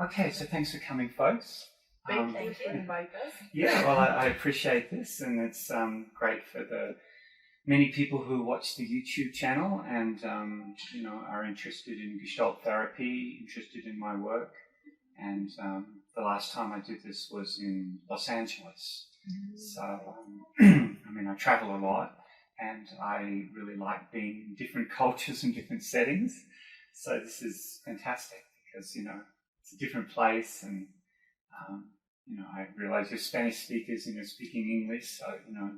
Okay, so thanks for coming, folks. Thank you for inviting us. Yeah, well, I appreciate this, and it's great for the many people who watch the YouTube channel and are interested in Gestalt therapy, interested in my work. And the last time I did this was in Los Angeles. So, I travel a lot, and I really like being in different cultures and different settings. So this is fantastic because, it's a different place, and, I realize you're Spanish speakers and you're speaking English, so,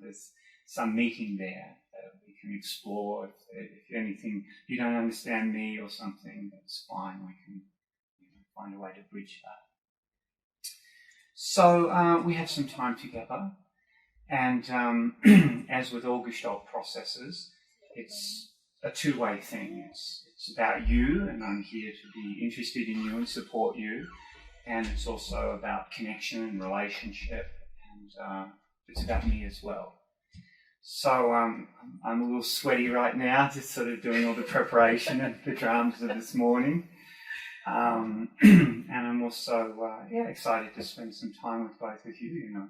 there's some meeting there that we can explore. If anything, you don't understand me or something, that's fine. We can find a way to bridge that. So we have some time together, and as with all Gestalt processes, it's a two-way thing. It's about you, and I'm here to be interested in you and support you, and it's also about connection and relationship, and it's about me as well. So I'm a little sweaty right now, just sort of doing all the preparation and the dramas of this morning. And I'm also excited to spend some time with both of you.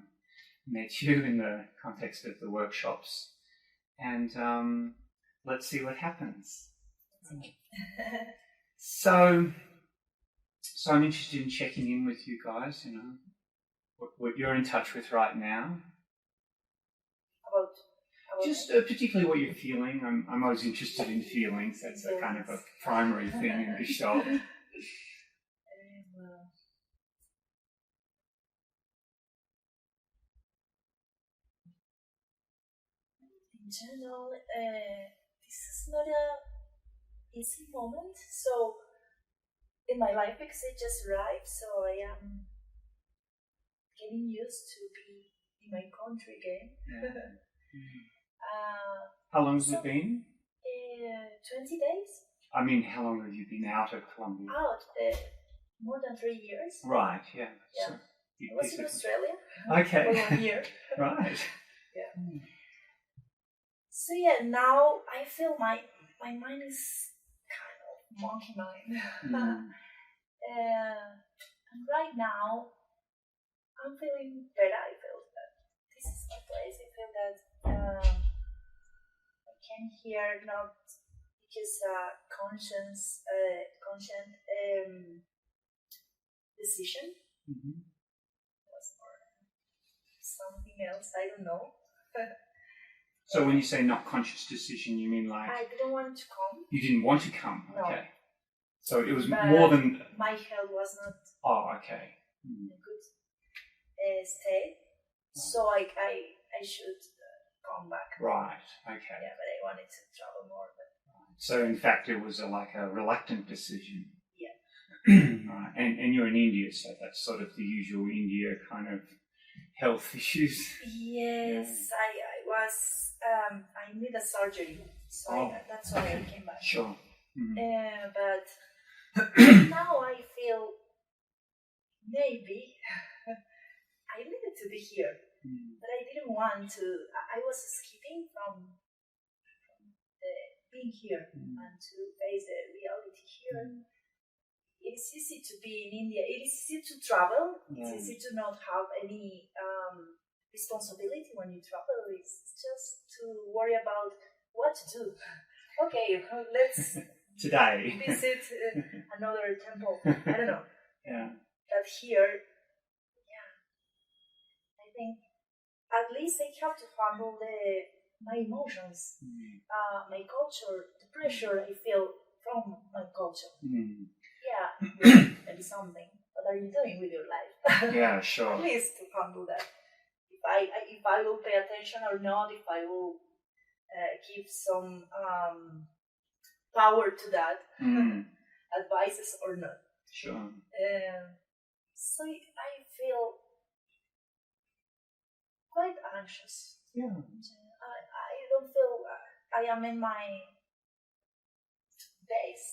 Met you in the context of the workshops, and let's see what happens. So I'm interested in checking in with you guys. What you're in touch with right now. Just particularly what you're feeling. I'm always interested in feelings. That's a kind of a primary thing in Gestalt. In general, this is not a easy moment. So in my life, because I just arrived, so I am getting used to be in my country again. Yeah. How long has it been? 20 days. I mean, how long have you been out of Colombia? More than 3 years. Right, yeah. Yeah. So I was in Australia okay. for 1 year. Right. Yeah. So now I feel my mind is kind of monkey mind. And right now, I'm feeling better. I feel that this is my place. I feel that I can hear not because conscient decision. Was more something else. I don't know. So when you say not conscious decision, you mean like... I didn't want to come. You didn't want to come? No. Okay. So it was more than... My health was not okay. in a good state. So I should come back. Right, okay. Yeah, but I wanted to travel more. So in fact it was like a reluctant decision. Yeah. Right. And you're in India, so that's sort of the usual India kind of health issues. Yes, I was... I need a surgery, so that's why I came back. Sure. But now I feel maybe I needed to be here, but I didn't want to. I was escaping from being here and to face the reality here. It's easy to be in India. It is easy to travel. It's easy to not have any responsibility when you travel. It's just to worry about what to do. Okay, let's today visit another temple. I don't know. Yeah. But here, I think at least I have to handle my emotions, my culture, the pressure I feel from my culture. Yeah, maybe something. What are you doing with your life? Yeah, sure. At least to handle that. If I will pay attention or not, if I will give some power to that, advices or not. Sure. So I feel quite anxious. Yeah. I don't feel I am in my base.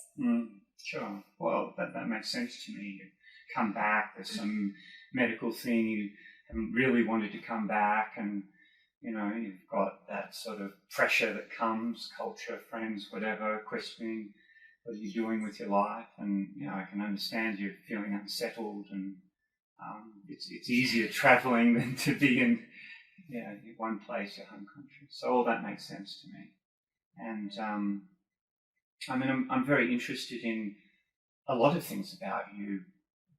Sure. Well, that makes sense to me. You come back, there's some medical thing, you haven't really wanted to come back, and you've got that sort of pressure that comes, culture, friends, whatever, questioning what are you doing with your life? And I can understand you're feeling unsettled, and it's easier traveling than to be in one place, your home country. So all that makes sense to me. And I'm very interested in a lot of things about you,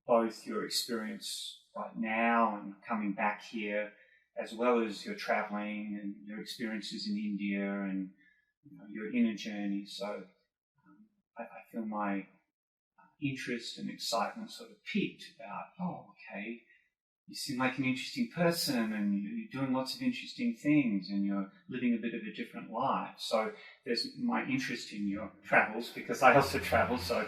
both your experience right now and coming back here, as well as your traveling and your experiences in India and your inner journey. So I feel my interest and excitement sort of peaked about, okay, you seem like an interesting person and you're doing lots of interesting things and you're living a bit of a different life. So there's my interest in your travels, because I also travel, so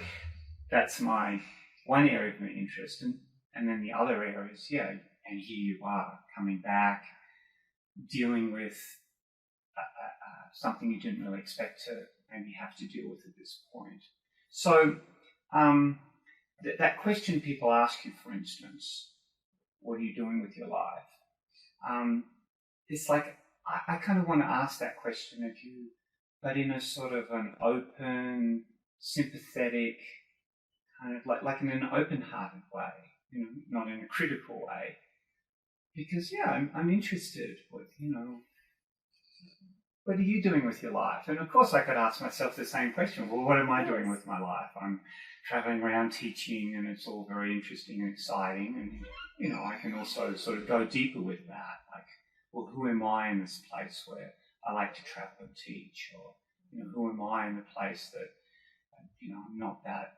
that's my one area of my interest. And then the other areas, and here you are coming back, dealing with something you didn't really expect to maybe have to deal with at this point. So that question people ask you, for instance, what are you doing with your life? It's like, I kind of want to ask that question of you, but in a sort of an open, sympathetic, kind of like in an open-hearted way, not in a critical way. Because, I'm interested with, what are you doing with your life? And of course I could ask myself the same question, well, what am I doing with my life? I'm traveling around teaching and it's all very interesting and exciting. And, I can also sort of go deeper with that. Like, well, who am I in this place where I like to travel and teach? Or, who am I in the place that, I'm not that,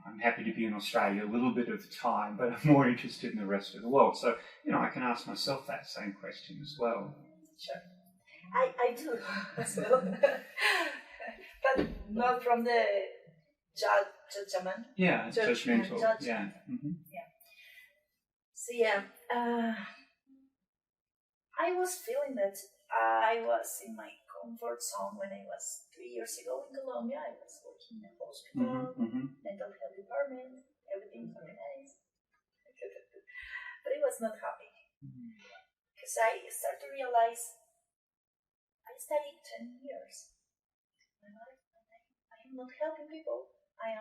I'm happy to be in Australia a little bit of the time, but I'm more interested in the rest of the world. So, I can ask myself that same question as well. Sure. I do as well. But not from the judgment. Yeah, judgmental. Yeah. Mm-hmm. Yeah. So I was feeling that I was in my comfort zone when I was 3 years ago in Colombia. I was working in a hospital, mental health department, everything organized. But I was not happy. Because I started to realize I studied 10 years. My life, I am not helping people. I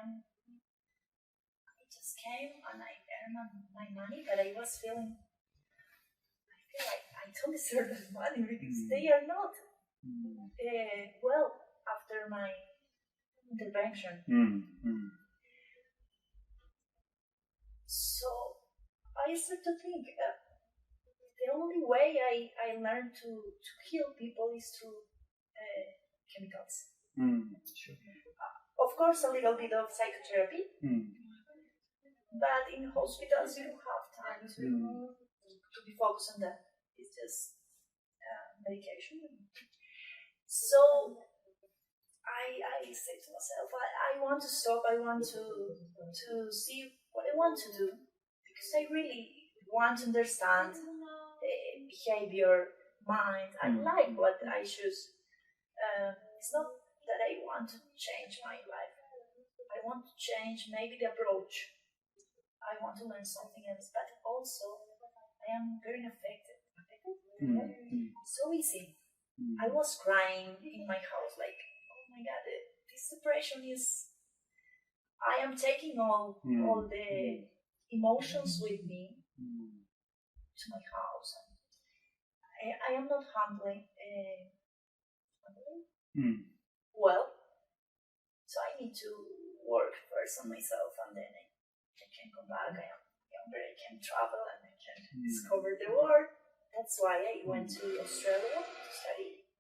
just came and I earned my money, but I feel like I don't deserve that money because they are not well after my intervention. So I started to think the only way I learned to heal people is through chemicals. Sure. Of course, a little bit of psychotherapy, but in hospitals you don't have time to be focused on that. It's just medication. So I said to myself, I want to stop. I want to see what I want to do, because I really want to understand behavior, mind. I like what I choose. It's not that I want to change my life. I want to change maybe the approach. I want to learn something else, but also I am very affected. So easy. I was crying in my house like, oh my God, this depression is... I am taking all the emotions with me to my house. I am not handling well, so I need to work first on myself, and then I can come back. I am younger, I can travel, and I can discover the world. That's why I went to Australia to study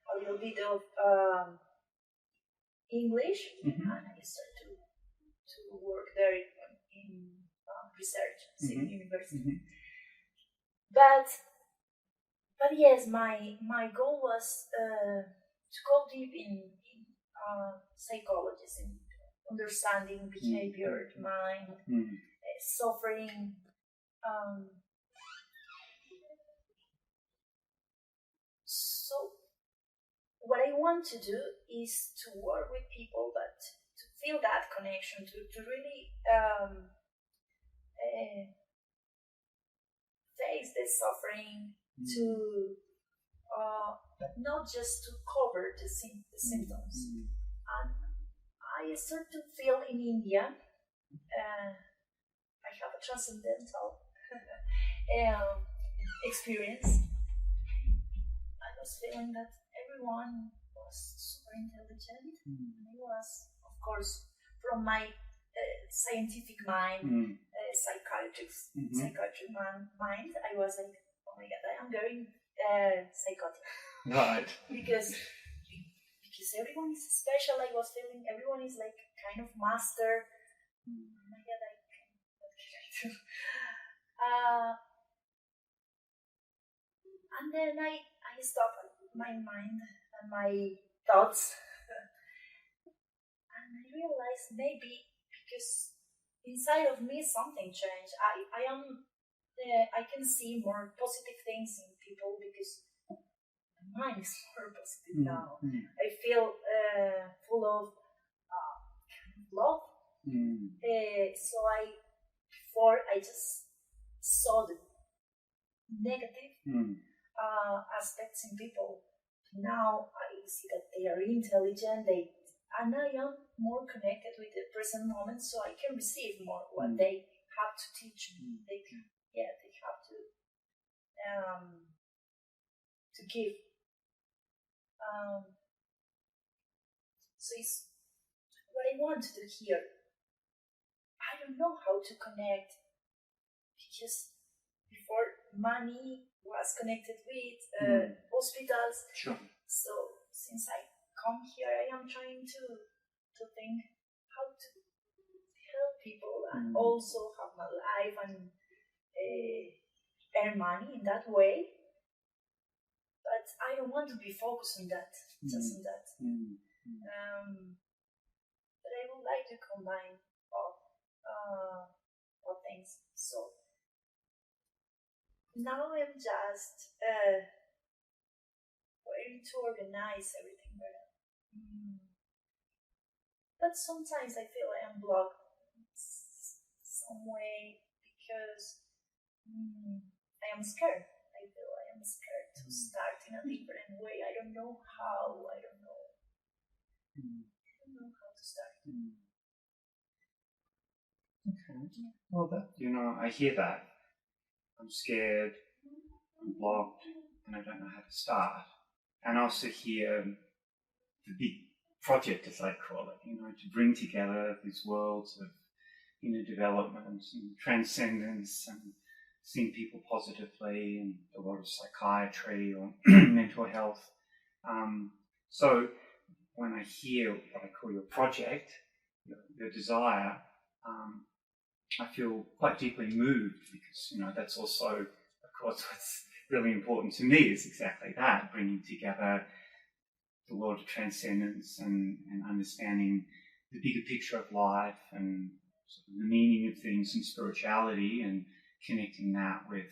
a little bit of English, and I started to work there in research in university. But yes, my goal was to go deep in psychology, in understanding behavior, mind, suffering. So what I want to do is to work with people, but to feel that connection, to really face the suffering, but not just to cover the symptoms. And I start to feel in India, I have a transcendental experience. I was feeling that everyone was super intelligent. I was, of course, from my scientific mind, psychiatric mind, I was like, oh my god, I am going psychotic. Right. because everyone is special. I was feeling everyone is like kind of master. Oh my god, I can't. And then I stopped my mind and my thoughts, and I realized maybe because inside of me something changed. I can see more positive things in people because my mind is more positive now. I feel full of love. So before I just saw the negative aspects in people. Now I see that they are intelligent, and I am more connected with the present moment, so I can receive more what they have to teach me. They have to give. So it's what I want to do here. I don't know how to connect because before money was connected with hospitals. Sure. So since I come here, I am trying to think how to help people and also have my life and earn money in that way. But I don't want to be focused on that, just on that. But I would like to combine all things. So now I'm just trying to organize everything better. But sometimes I feel I am blocked some way because I am scared. I feel I am scared to start in a different way. I don't know how. I don't know how to start. Okay. Well, I hear that. I'm scared, I'm blocked, and I don't know how to start. And I also hear the big project, as I call it, to bring together these worlds of inner development and transcendence and seeing people positively and a lot of psychiatry or mental health. So when I hear what I call your project, your desire, I feel quite deeply moved because, that's also, of course, what's really important to me is exactly that, bringing together the world of transcendence and understanding the bigger picture of life and sort of the meaning of things and spirituality and connecting that with,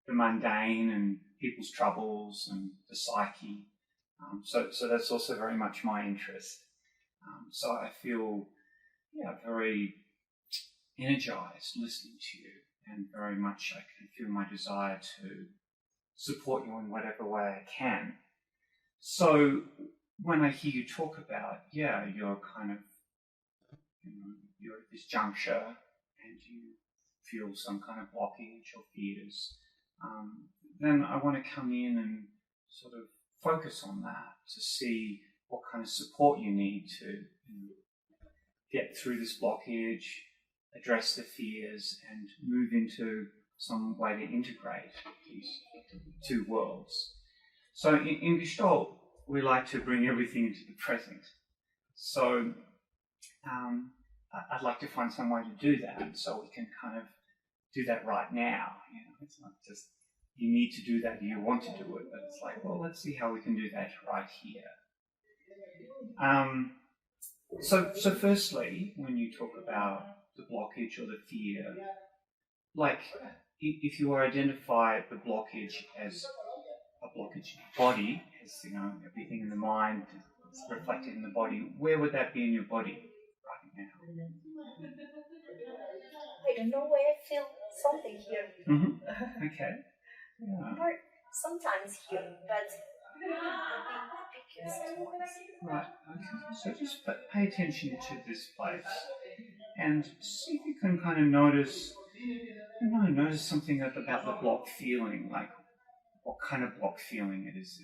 the mundane and people's troubles and the psyche. So that's also very much my interest. So I feel, very energized listening to you, and very much I can feel my desire to support you in whatever way I can. So when I hear you talk about, you're kind of, you're at this juncture and you feel some kind of blockage or fears, then I want to come in and sort of focus on that to see what kind of support you need to get through this blockage, address the fears, and move into some way to integrate these two worlds. So in Gestalt, we like to bring everything into the present. So I'd like to find some way to do that, so we can kind of do that right now. It's not just you need to do that, you want to do it, but it's like, well, let's see how we can do that right here. So firstly, when you talk about the blockage or the fear, like if you identify the blockage as a blockage in the body, as everything in the mind is reflected in the body, where would that be in your body right now? I don't know where I feel something here. Okay. Yeah. Or sometimes here, but Right, okay. So just pay attention to this place and see if you can kind of notice something about the block feeling, like what kind of block feeling it is. Is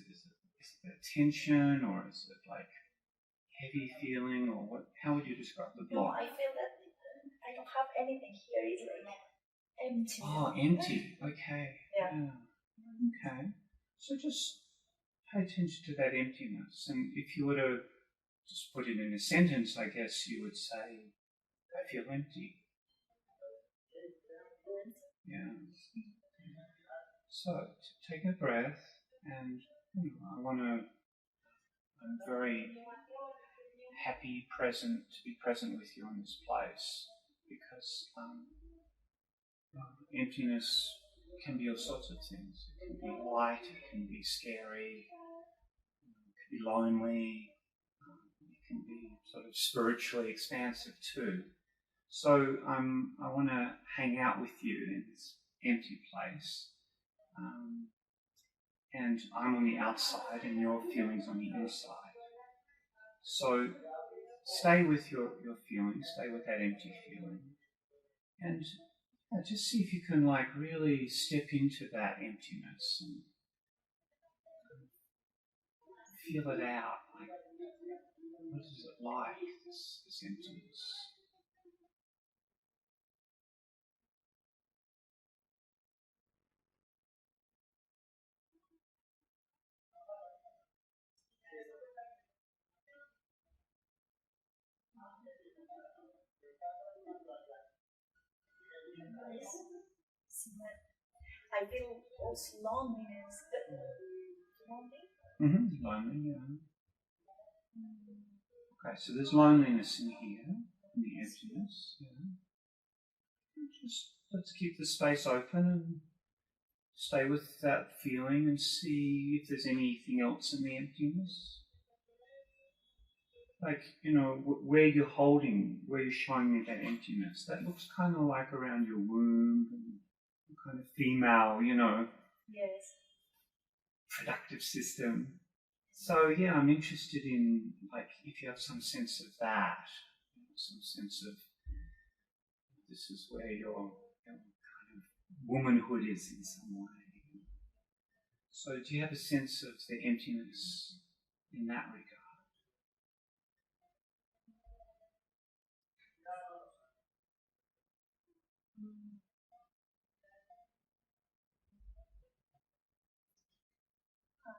it a tension, or is it like heavy feeling, or what? How would you describe the block? No, I feel that I don't have anything here. It's like empty. Oh, empty. Okay. Yeah. Okay. So just pay attention to that emptiness, and if you were to just put it in a sentence, I guess you would say, "I feel empty." Yeah. So take a breath, and I'm very happy, to be present with you in this place, because emptiness can be all sorts of things. It can be light, it can be scary, it can be lonely, it can be sort of spiritually expansive too. So I want to hang out with you in this empty place. And I'm on the outside and your feelings on the inside. So stay with your feelings, stay with that empty feeling. And just see if you can really step into that emptiness and feel it out. What is it like, this emptiness? I feel also loneliness. Lonely, yeah. Okay, so there's loneliness in here, in the emptiness. Yeah. Just let's keep the space open and stay with that feeling and see if there's anything else in the emptiness. Like, where you're showing me that emptiness, that looks kind of like around your womb, and kind of female, Yes. productive system. So yeah, I'm interested in if you have some sense of that, some sense of this is where your kind of womanhood is in some way. So do you have a sense of the emptiness in that regard?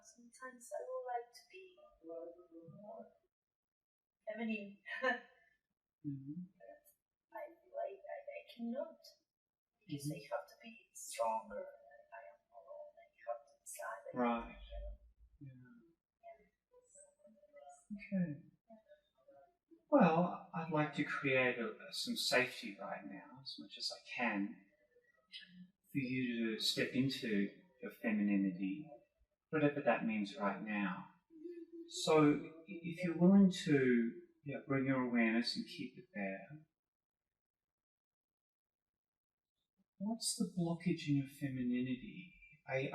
Sometimes I would like to be more feminine. I feel like I cannot, because I have to be stronger. I am alone. I have to decide. Right. Okay. Well, I'd like to create some safety right now, as much as I can, for you to step into your femininity, whatever that means right now. So if you're willing to bring your awareness and keep it there, what's the blockage in your femininity? I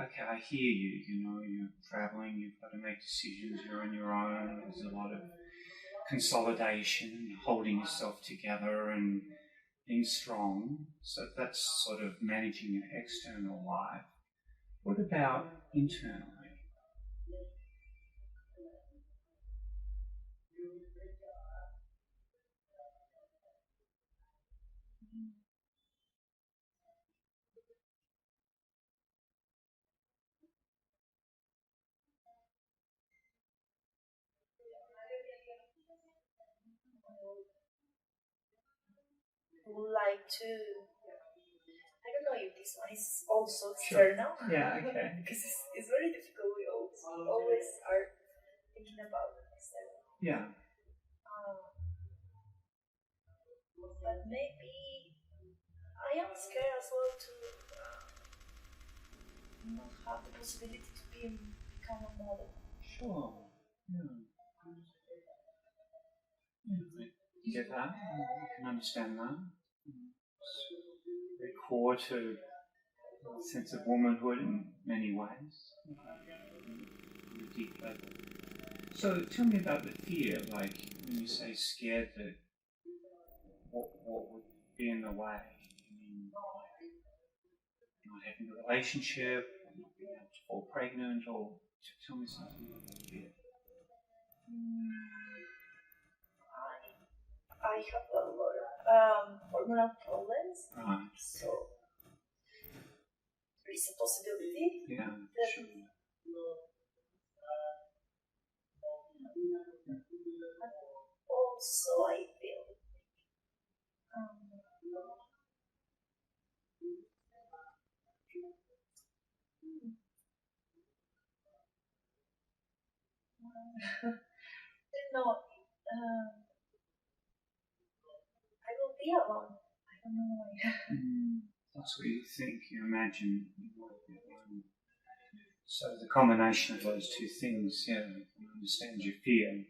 hear you, you're traveling, you've got to make decisions, you're on your own, there's a lot of consolidation, holding yourself together and being strong. So that's sort of managing your external life. What about internally? Would like to. I don't know if this one is also external. Sure. Yeah, okay. Because it's very difficult. We always are thinking about external. Yeah. But maybe I am scared as well to not have the possibility to become a model. Sure. Yeah. You get that? You can understand that. It's very core to a sense of womanhood in many ways, on a deep level. So tell me about the fear, like when you say scared, that what would be in the way? I mean, not having a relationship, or not being able to fall pregnant, or tell me something about that fear. I have a lot of hormonal problems, Right. so there is a possibility. Yeah, that sure. Also, I feel no, I will be alone. I don't know why. That's what you think, you imagine you might be alone. So the combination of those two things, yeah, I understand your fear.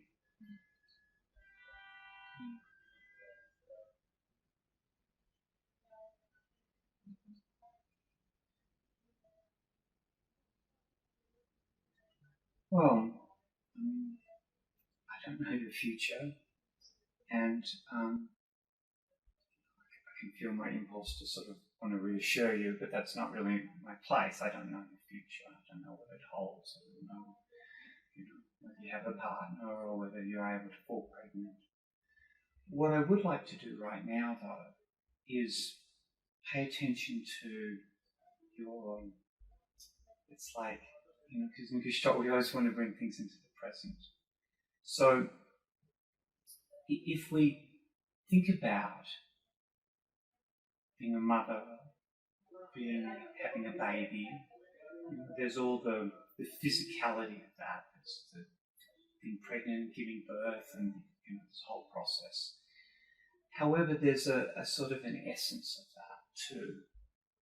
Well, I don't know your future, and I can feel my impulse to sort of want to reassure you, but that's not really my place. I don't know your future. I don't know what it holds. I don't know, whether you have a partner or whether you're able to fall pregnant. What I would like to do right now, though, is pay attention to your, it's like, because in Gestalt we always want to bring things into the present. So if we think about being a mother, having a baby, there's all the physicality of that. There's the being pregnant, giving birth, and this whole process. However, there's a sort of an essence of that too,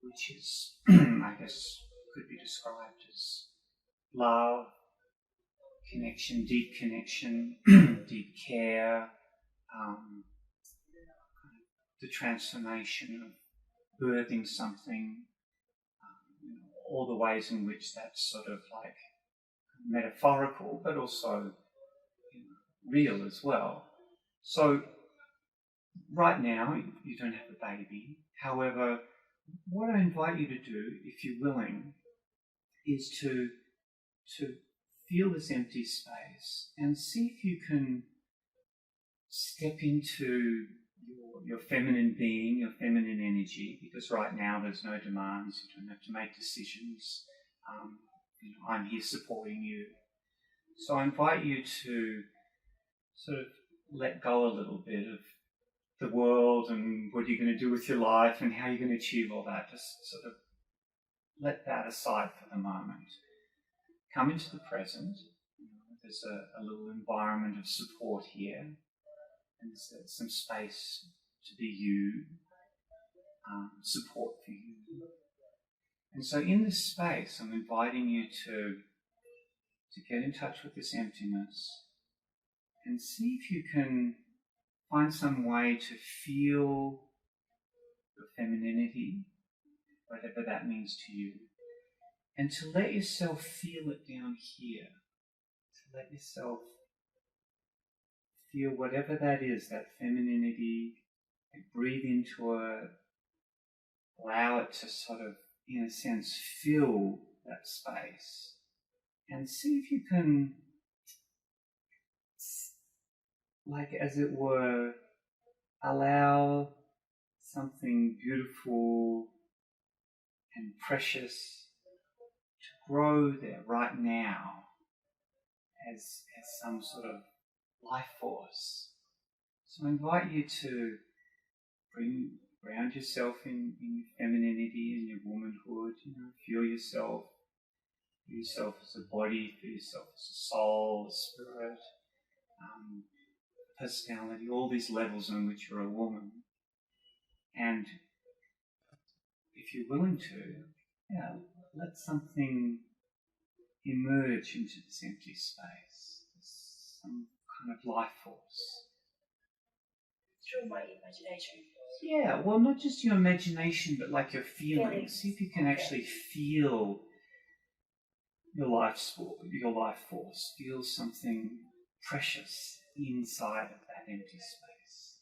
which is, I guess, could be described as love, connection, deep care, the transformation of birthing something, all the ways in which that's sort of like metaphorical, but also real as well. So right now, you don't have a baby. However, what I invite you to do, if you're willing, is to feel this empty space and see if you can step into your feminine being, your feminine energy, because right now there's no demands, you don't have to make decisions. I'm here supporting you. So I invite you to sort of let go a little bit of the world and what you're going to do with your life and how you're going to achieve all that. Just sort of let that aside for the moment. Come into the present. There's a little environment of support here, and there's some space to be you, support for you. And so in this space, I'm inviting you to get in touch with this emptiness and see if you can find some way to feel your femininity, whatever that means to you, and to let yourself feel it down here, to let yourself feel whatever that is, that femininity, and breathe into it, allow it to sort of, in a sense, fill that space, and see if you can, like as it were, allow something beautiful and precious to grow there right now as some sort of life force. So I invite you to ground yourself in your femininity and your womanhood, feel yourself as a body, feel yourself as a soul, a spirit, personality, all these levels in which you're a woman. And if you're willing to, let something emerge into this empty space, some kind of life force. Through my imagination. Yeah, well, not just your imagination, but like your feelings. See if you can actually feel your life force. Feel something precious inside of that empty space.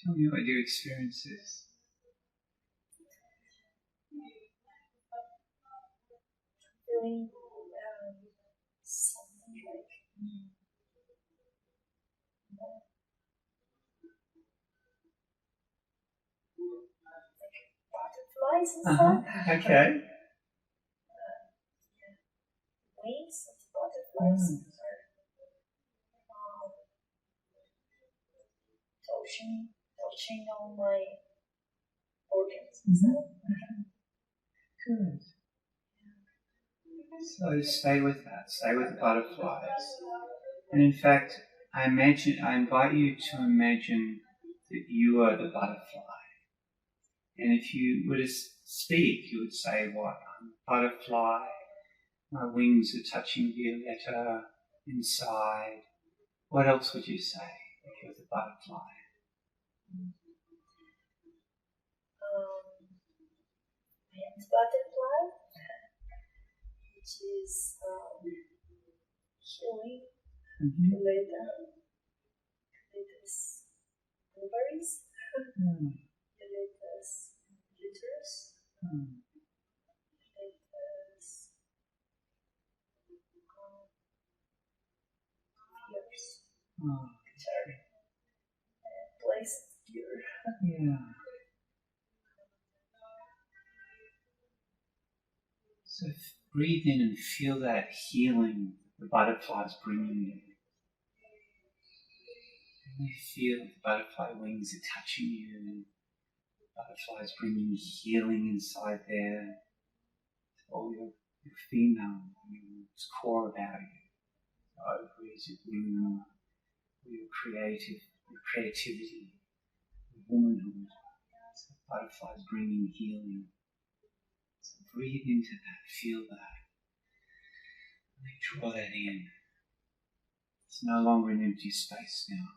Tell me what your experience is. Feeling something like butterflies inside. Okay. Wings of butterflies are touching on my organs. Good. So stay with that. Stay with the butterflies. And in fact, I invite you to imagine that you are the butterfly. And if you were to speak, you would say, what? I'm a butterfly. My wings are touching violetta inside. What else would you say if you're the butterfly? I am the butterfly, which is healing, Violetta's ovaries, Violetta's uterus, Violetta's ears, which are placed here. Yeah. So breathe in and feel that healing the butterfly's bringing you. Really feel the butterfly wings are touching you, and the butterfly's bringing healing inside there. All your female, what's core about you, your ovaries, your womb, your creativity, your womanhood. So the butterfly's bringing healing. So breathe into that, feel that. Draw that in. It's no longer an empty space now.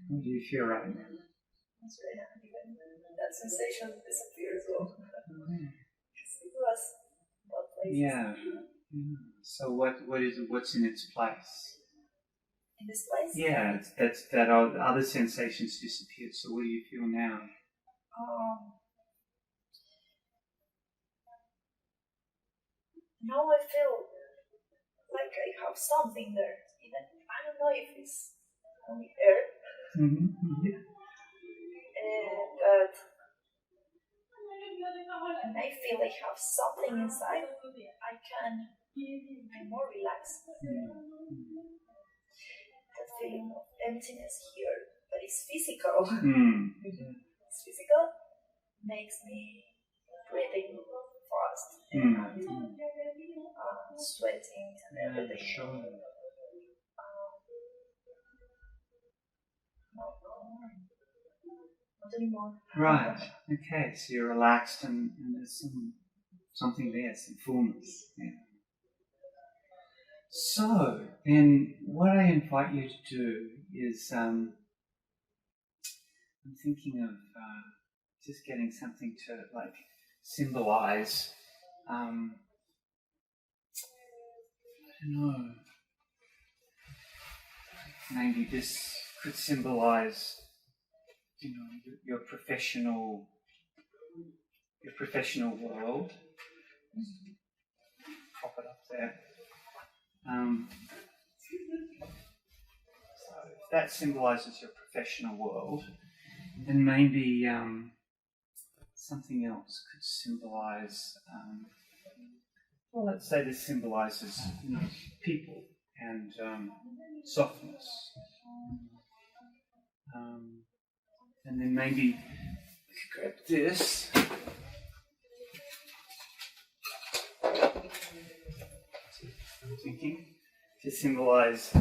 What do you feel right now? That's very happy when that sensation disappears. Because it was what place. Yeah. So what's in its place? In this place? Yeah, that other sensations disappeared. So what do you feel now? Now I feel like I have something there. Even I don't know if it's only air. But when I feel I have something inside, I'm more relaxed. That feeling of emptiness here, but it's physical. It's physical, makes me breathing fast and sweating and everything. Sure. Not anymore. Right. Okay. So you're relaxed and there's something there, some fullness. Yeah. So then, what I invite you to do is, I'm thinking of just getting something to like symbolize. I don't know. Maybe this could symbolize, your professional world. Prop it up there. So if that symbolizes your professional world, then maybe something else could symbolize. Well, let's say this symbolizes, people and softness. And then maybe grab this. I'm thinking to symbolize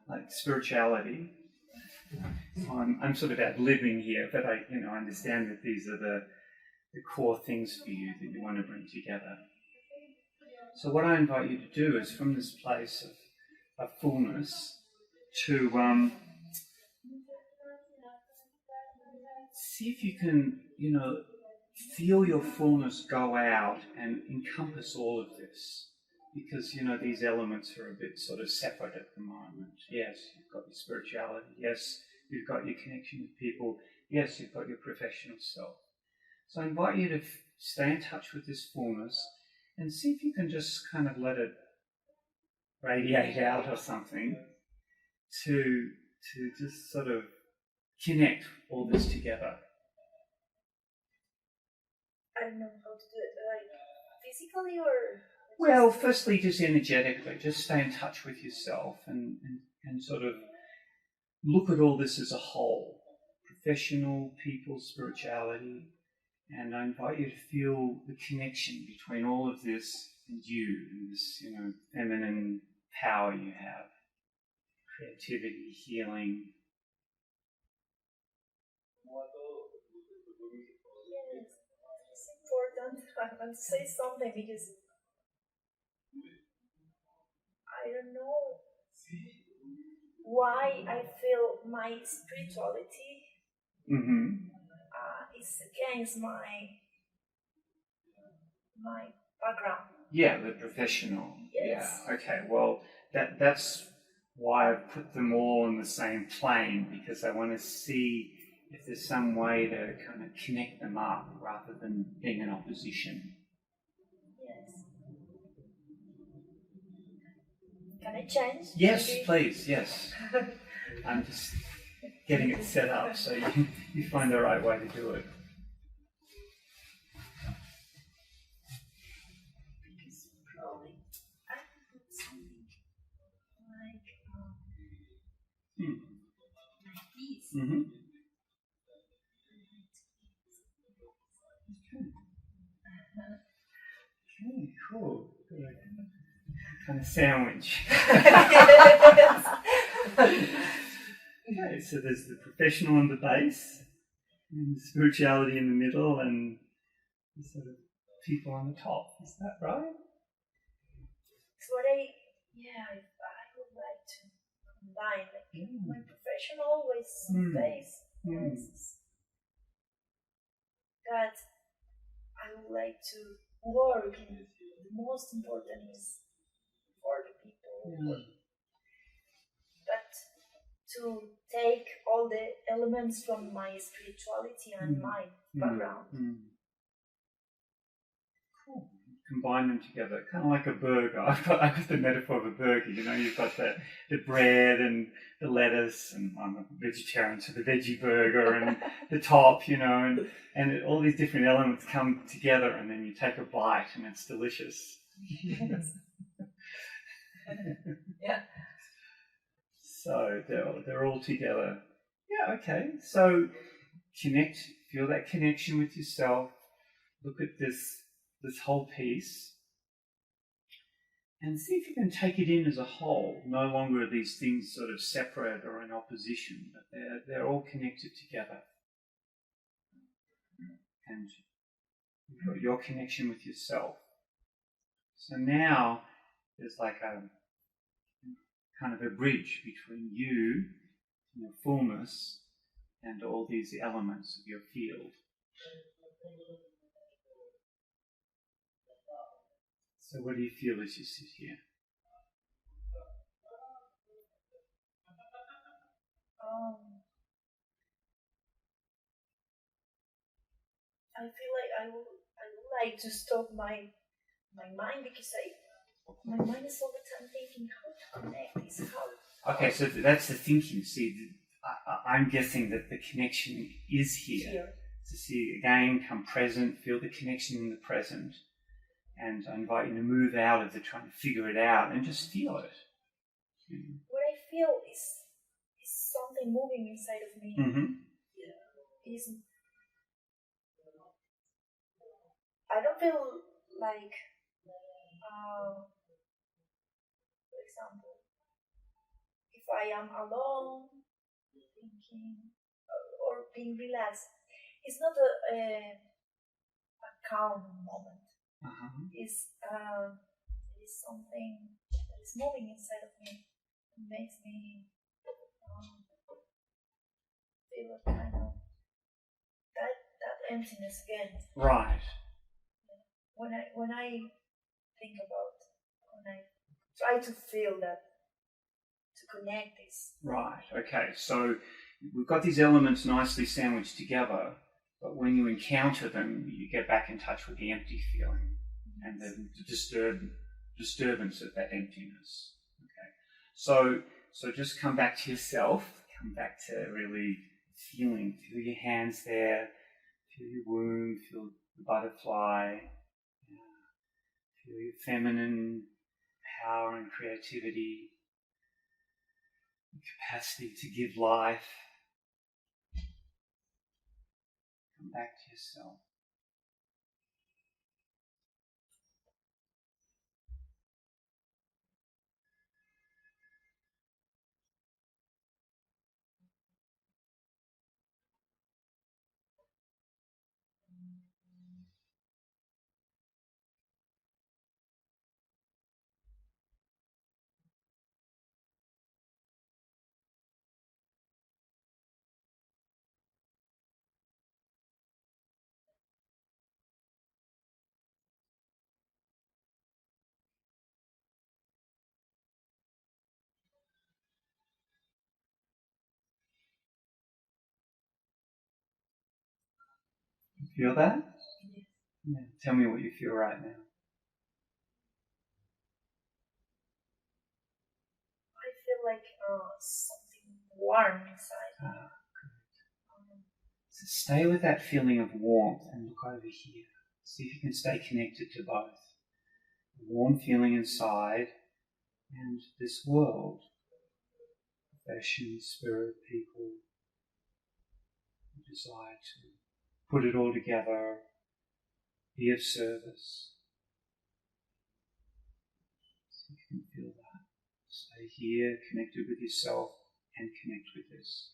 like spirituality. So I'm sort of ad-libbing here, but I understand that these are the core things for you that you want to bring together. So what I invite you to do is, from this place of fullness, to see if you can, feel your fullness go out and encompass all of this. Because, these elements are a bit sort of separate at the moment. Yes, you've got your spirituality. Yes, you've got your connection with people. Yes, you've got your professional self. So I invite you to stay in touch with this fullness and see if you can just kind of let it radiate out or something to just sort of connect all this together. I don't know how to do it, like physically or... Well, firstly, just energetically, just stay in touch with yourself and sort of look at all this as a whole. Professional, people, spirituality. And I invite you to feel the connection between all of this and you, and this, feminine power you have. Creativity, healing. Yes, it's important. I want to say something because I don't know why I feel my spirituality is against my background. Yeah, the professional. Yes. Yeah. Okay. Well, that's why I've put them all on the same plane, because I want to see if there's some way to kind of connect them up rather than being in opposition. Yes. Can I change? Yes, maybe? please. Yes. I'm just getting it set up so you find the right way to do it. Because probably I could put something like this. Mm-hmm. Okay, cool. Good. Kind of sandwich. Okay, so there's the professional on the base, and the spirituality in the middle, and the sort of people on the top. Is that right? So what I would like to combine my professional with space. That I would like to work, and the most important is for the people. But to take all the elements from my spirituality and my background. Cool. Combine them together, kind of like a burger. I've got the metaphor of a burger. You've got the bread and the lettuce, and I'm a vegetarian, so the veggie burger and the top, and all these different elements come together, and then you take a bite, and it's delicious. Yeah. So they're all together. Yeah. Okay. So feel that connection with yourself. Look at this this whole piece, and see if you can take it in as a whole. No longer are these things sort of separate or in opposition, but they're all connected together. And you've got your connection with yourself. So now there's like a kind of a bridge between you, your fullness, and all these elements of your field. So what do you feel as you sit here? I feel like I would like to stop my mind, because my mind is all the time thinking how to connect this, how. Okay, so that's the thinking. See, I'm guessing that the connection is here. So see, again, come present, feel the connection in the present, and I invite you to move out of the trying to figure it out and just feel it. What I feel is something moving inside of me. Mm-hmm. I don't feel like, for example, if I am alone, thinking, or being relaxed, it's not a calm moment. Uh-huh. It's something that is moving inside of me. It makes me feel a kind of that emptiness again. Right. When I think about, when I try to feel that, to connect this. Right. Okay. So we've got these elements nicely sandwiched together, but when you encounter them, you get back in touch with the empty feeling and the disturbance of that emptiness. Okay. So just come back to yourself. Come back to really feeling. Feel your hands there. Feel your womb. Feel the butterfly. Feel your feminine power and creativity, capacity to give life. Come back to yourself. You feel that? Yeah. Tell me what you feel right now. I feel like something warm inside. So stay with that feeling of warmth and look over here. See if you can stay connected to both. The warm feeling inside and this world. Profession, spirit, people. The desire to put it all together, be of service. So you can feel that. Stay here, connected with yourself and connect with this.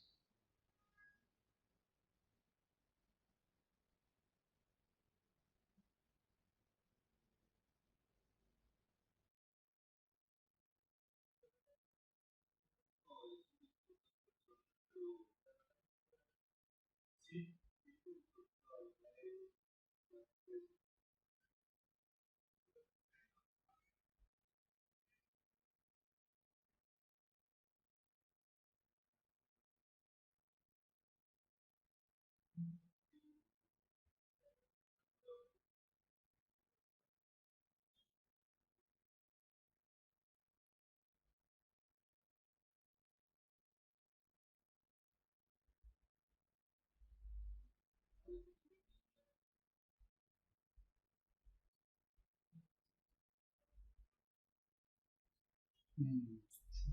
So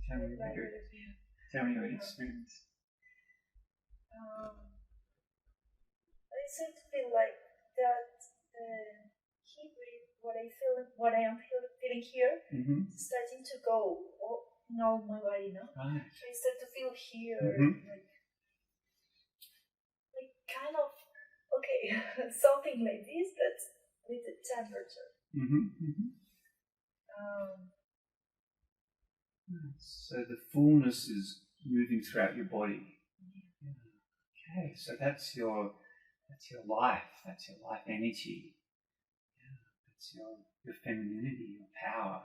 tell me your experience. I seem to feel like that heat what I am feeling here, starting to go in all my body, no? Right. I start to feel here, like kind of, okay, something like this, but with the temperature. So the fullness is moving throughout your body. Okay, so that's your life. That's your life energy. That's your femininity, your power.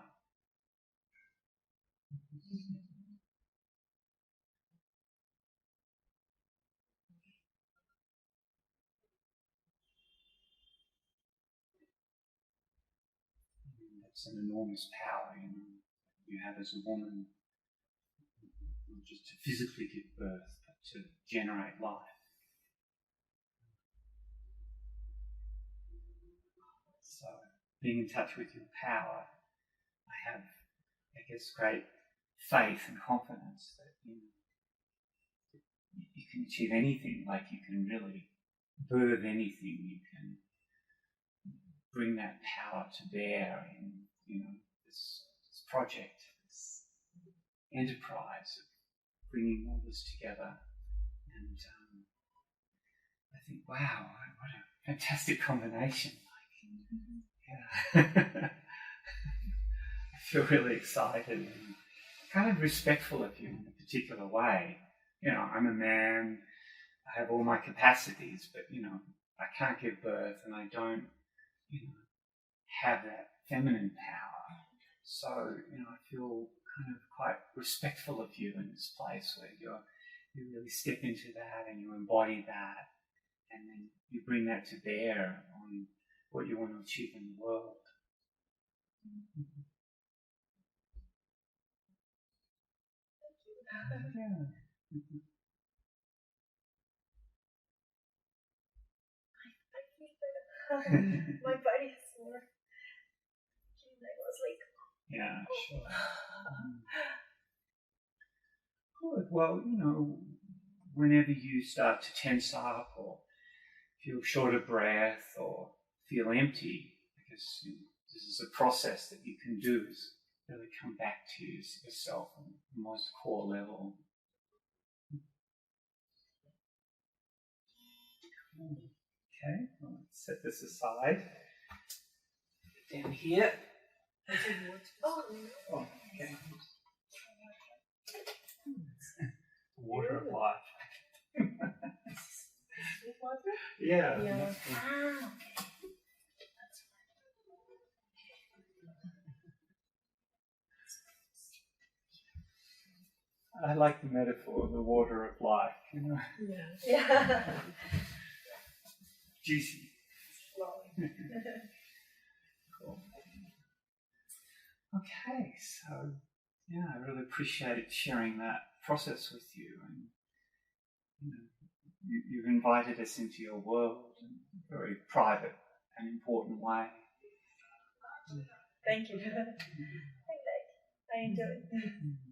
That's an enormous power, you have as a woman, not just to physically give birth, but to generate life. So, being in touch with your power, I have, great faith and confidence that you can achieve anything. Like, you can really birth anything. You can bring that power to bear in this project, this enterprise of bringing all this together. And I think, wow, what a fantastic combination! I feel really excited and kind of respectful of you in a particular way. I'm a man, I have all my capacities, but I can't give birth and I don't have that feminine power. So, I feel kind of quite respectful of you in this place where you really step into that and you embody that, and then you bring that to bear on what you want to achieve in the world. My body is more. I was like. Yeah, sure. Good. Well, whenever you start to tense up or feel short of breath or feel empty, because this is a process that you can do, is really come back to yourself on the most core level. Okay, well, let's set this aside. Down here. Oh, okay. Water of life. Water? Yeah. I like the metaphor of the water of life, Yeah. Juicy. Cool. Okay, so I really appreciated sharing that process with you, and you've invited us into your world in a very private and important way. Thank you. I enjoyed it.